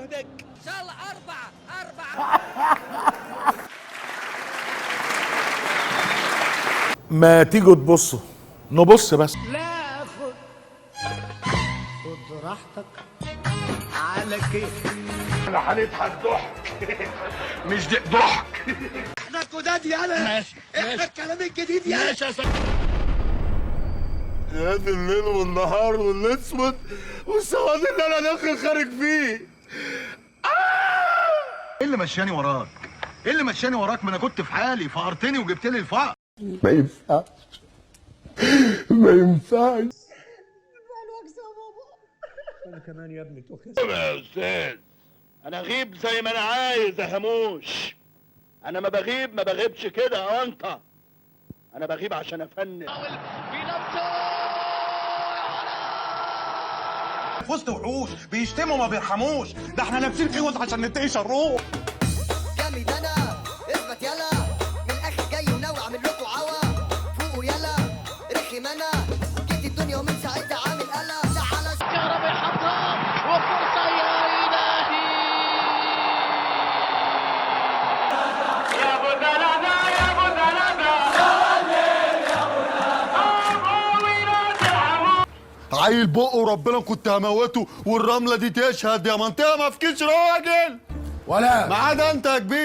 جهدك. ان شاء الله 4. ما تيجوا تبصوا نبص بس. لا خد راحتك على كيف. احنا هنضحك ضحك مش ضحك. احنا الجداد يالا. ماشي احنا الكلام الجديد يالا. ماشي يا دي الليل والنهار والاسود والسواد اللي انا داخل خارج فيه. ايه اللي مشاني وراك؟ ايه اللي مشاني وراك؟ ما انا كنت في حالي، فقرتني وجبت لي الفقر. ما ينفعش ما ينفعش. انا كمان يا ابني توكس. يا استاذ انا اغيب زي ما انا عايز يا هموش. انا ما بغيبش كده يا انت. انا بغيب عشان افنن. في وسط وحوش بيشتموا ما بيرحموش، ده احنا لابسين خوذ عشان نتقي شروق. جامد انا اثبت يلا، من الاخر جاي وناوي اعمل لكم عوا. فوقوا يلا رخم انا، جيت الدنيا ومن ساعتها عامل قلق. تعالى كهرباء يحطها وفرصه يا الهي. يا ابو دلدة يا ابو دلدة عيل بقه وربنا كنت هموته، والرمله دي تشهد يا منطقه ما فيكيش راجل ولا ما عدا انت يا كبير.